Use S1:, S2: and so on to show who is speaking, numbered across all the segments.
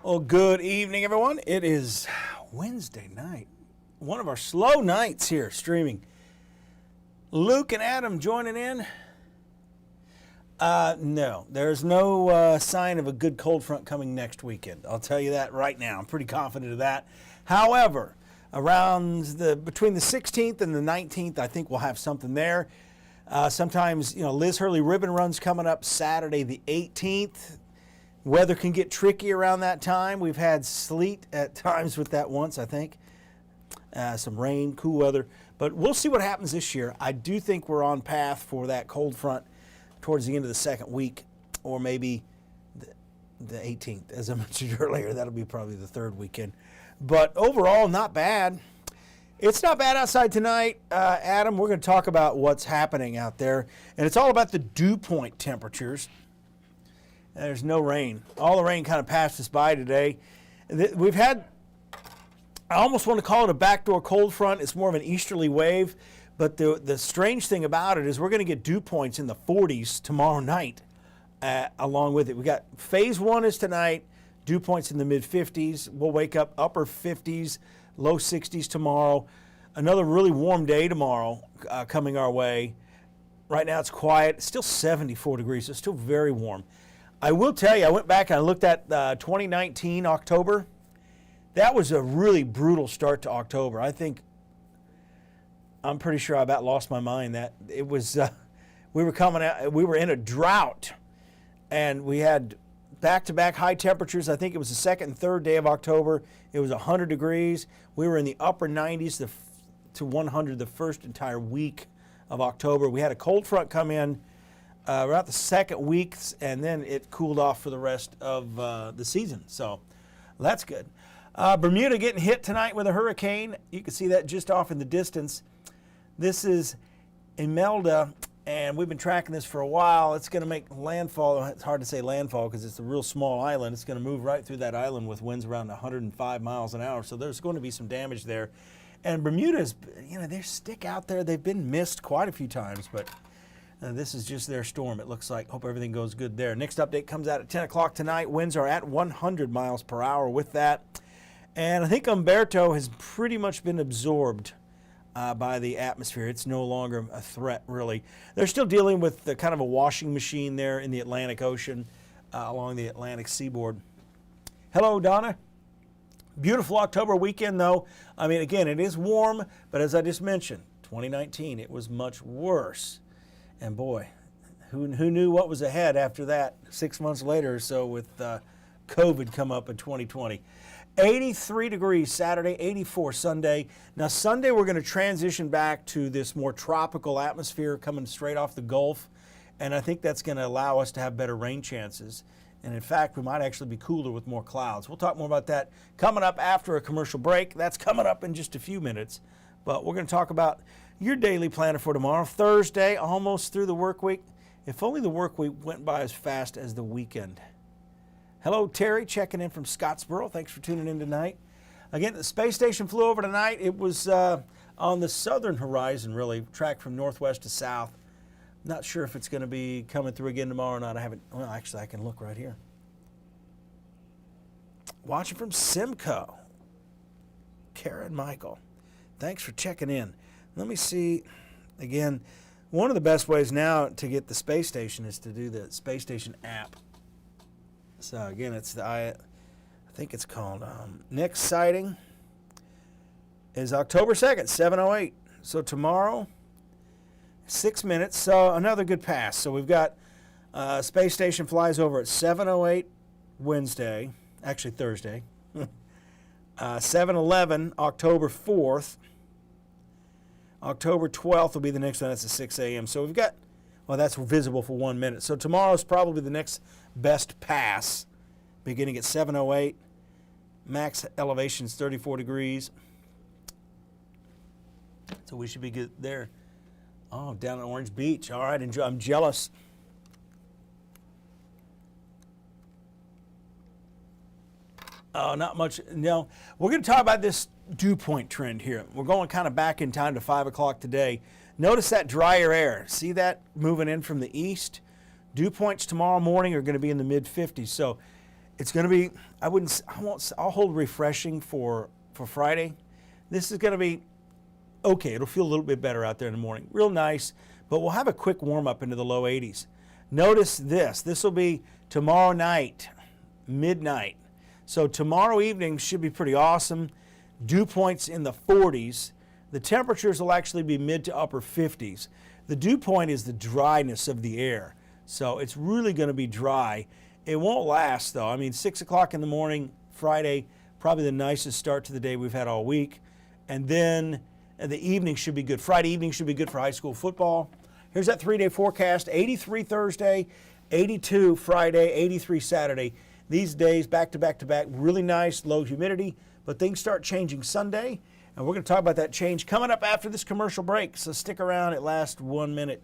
S1: Well, good evening, everyone. It is Wednesday night, one of our slow nights here streaming. Luke and Adam joining in. No, there's no sign of a good cold front coming next weekend. I'll tell you that right now. I'm pretty confident of that. However, between the 16th and the 19th, I think we'll have something there. Sometimes, Liz Hurley ribbon run's coming up Saturday the 18th. Weather can get tricky around that time. We've had sleet at times with that once, I think. Some rain, cool weather. But we'll see what happens this year. I do think we're on path for that cold front towards the end of the second week, or maybe the 18th. As I mentioned earlier, that'll be probably the third weekend. But overall, not bad. It's not bad outside tonight. Adam, we're going to talk about what's happening out there. And it's all about the dew point temperatures. There's no rain. All the rain kind of passed us by today. We've had, I almost want to call it a backdoor cold front. It's more of an easterly wave. But the strange thing about it is we're going to get dew points in the 40s tomorrow night along with it. We got phase one is tonight, dew points in the mid-50s. We'll wake up upper 50s, low 60s tomorrow. Another really warm day tomorrow coming our way. Right now it's quiet. It's still 74 degrees. It's still very warm. I will tell you, I went back and I looked at 2019 October. That was a really brutal start to October. I'm pretty sure I about lost my mind. That it was, we were in a drought, and we had back-to-back high temperatures. I think it was the second and third day of October. It was 100 degrees. We were in the upper 90s to 100 the first entire week of October. We had a cold front come in about the second week, and then it cooled off for the rest of the season. So that's good. Bermuda getting hit tonight with a hurricane. You can see that just off in the distance. This is Imelda, and we've been tracking this for a while. It's going to make landfall. It's hard to say landfall because it's a real small island. It's going to move right through that island with winds around 105 miles an hour. So there's going to be some damage there. And Bermuda's, they stick out there. They've been missed quite a few times, but this is just their storm, it looks like. Hope everything goes good there. Next update comes out at 10 o'clock tonight. Winds are at 100 miles per hour with that. And I think Umberto has pretty much been absorbed by the atmosphere. It's no longer a threat, really. They're still dealing with the kind of a washing machine there in the Atlantic Ocean along the Atlantic seaboard. Hello, Donna. Beautiful October weekend, though. I mean, again, it is warm, but as I just mentioned, 2019, it was much worse. And boy, who knew what was ahead after that 6 months later or so with COVID come up in 2020. 83 degrees Saturday, 84 Sunday. Now Sunday we're going to transition back to this more tropical atmosphere coming straight off the Gulf. And I think that's going to allow us to have better rain chances. And in fact, we might actually be cooler with more clouds. We'll talk more about that coming up after a commercial break. That's coming up in just a few minutes. But we're going to talk about your daily planner for tomorrow, Thursday, almost through the work week. If only the work week went by as fast as the weekend. Hello, Terry, checking in from Scottsboro. Thanks for tuning in tonight. Again, the space station flew over tonight. It was on the southern horizon, really, tracked from northwest to south. Not sure if it's going to be coming through again tomorrow or not. Well, actually, I can look right here. Watching from Simcoe. Karen Michael, thanks for checking in. Let me see, again, one of the best ways now to get the space station is to do the space station app. So again, it's I think it's called, next sighting is October 2nd, 7:08. So tomorrow, 6 minutes, so another good pass. So we've got space station flies over at 7:08 Wednesday, actually Thursday, 7:11 October 4th. October 12th will be the next one. That's at 6 a.m. So we've got, well, that's visible for 1 minute. So tomorrow's probably the next best pass, beginning at 7:08. Max elevation is 34 degrees. So we should be good there. Oh, down at Orange Beach. All right, enjoy. I'm jealous. Oh, not much. No, we're going to talk about this dew point trend here. We're going kind of back in time to 5 o'clock today. Notice that drier air. See that moving in from the east? Dew points tomorrow morning are going to be in the mid-50s. So It's going to be, I'll hold refreshing for Friday. This is going to be okay. It'll feel a little bit better out there in the morning. Real nice, but we'll have a quick warm up into the low 80s. Notice this. This will be tomorrow night, midnight. So tomorrow evening should be pretty awesome. Dew points in the 40s. The temperatures will actually be mid to upper 50s. The dew point is the dryness of the air. So it's really going to be dry. It won't last though. I mean, 6 o'clock in the morning, Friday, probably the nicest start to the day we've had all week. And then the evening should be good. Friday evening should be good for high school football. Here's that 3-day forecast. 83 Thursday, 82 Friday, 83 Saturday. These days, back to back to back, really nice, low humidity, but things start changing Sunday. And we're going to talk about that change coming up after this commercial break. So stick around. It lasts 1 minute.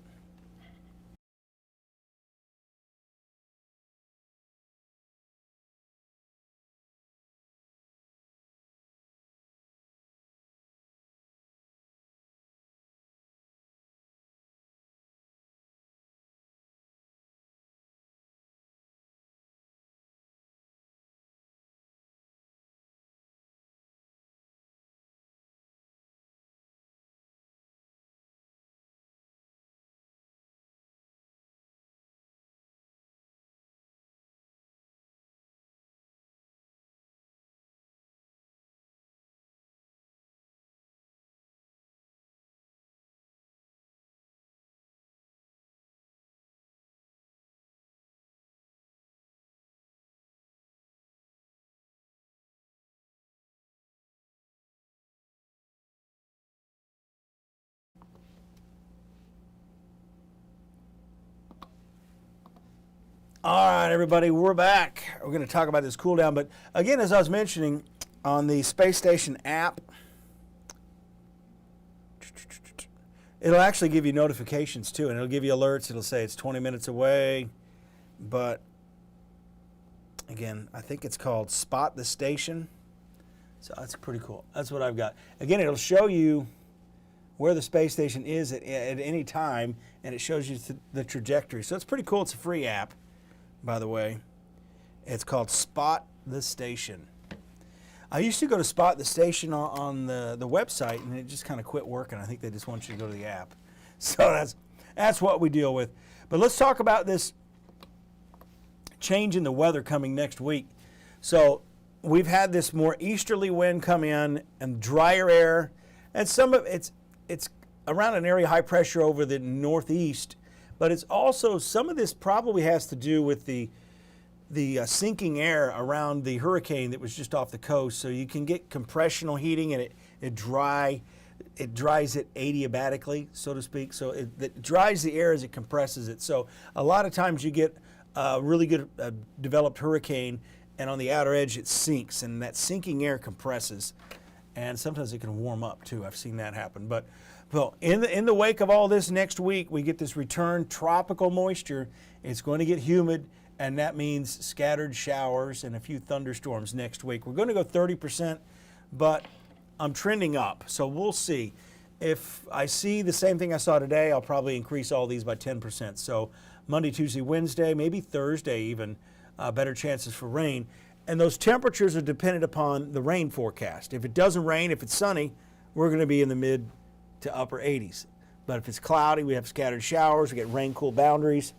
S1: All right, everybody, we're back. We're going to talk about this cool down. But again, as I was mentioning, on the space station app, it'll actually give you notifications too, and it'll give you alerts. It'll say it's 20 minutes away. But again, I think it's called Spot the Station. So that's pretty cool. That's what I've got. Again, it'll show you where the space station is at any time, and it shows you the trajectory. So it's pretty cool. It's a free app, by the way. It's called Spot the Station. I used to go to Spot the Station on the website, and it just kind of quit working. I think they just want you to go to the app. So that's what we deal with. But let's talk about this change in the weather coming next week. So we've had this more easterly wind come in and drier air, and some of it's around an area high pressure over the northeast, but it's also, some of this probably has to do with the sinking air around the hurricane that was just off the coast. So you can get compressional heating, and it dries it adiabatically, so to speak. So it dries the air as it compresses it. So a lot of times you get a really good developed hurricane, and on the outer edge it sinks, and that sinking air compresses. And sometimes it can warm up too. I've seen that happen. But well, in the wake of all this, next week we get this return tropical moisture. It's going to get humid, and that means scattered showers and a few thunderstorms next week. We're going to go 30%, but I'm trending up, so we'll see. If I see the same thing I saw today, I'll probably increase all these by 10%. So Monday, Tuesday, Wednesday, maybe Thursday even, better chances for rain. And those temperatures are dependent upon the rain forecast. If it doesn't rain, if it's sunny, we're going to be in the mid to upper 80s. But if it's cloudy, we have scattered showers, we get rain-cool boundaries,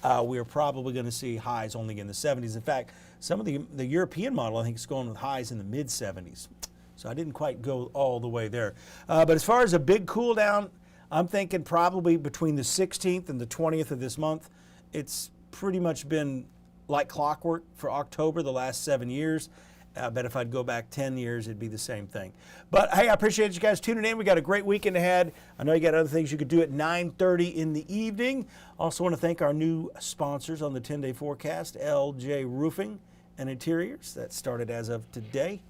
S1: we're probably going to see highs only in the 70s. In fact, some of the European model, I think, is going with highs in the mid-70s. So I didn't quite go all the way there. But as far as a big cool down, I'm thinking probably between the 16th and the 20th of this month. It's pretty much been like clockwork for October the last 7 years. I bet if I'd go back 10 years, it'd be the same thing. But hey, I appreciate you guys tuning in. We got a great weekend ahead. I know you got other things you could do at 9:30 in the evening. Also want to thank our new sponsors on the 10-day forecast, LJ Roofing and Interiors. That started as of today.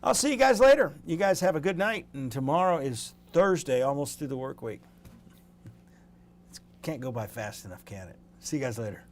S1: I'll see you guys later. You guys have a good night. And tomorrow is Thursday, almost through the work week. Can't go by fast enough, can it? See you guys later.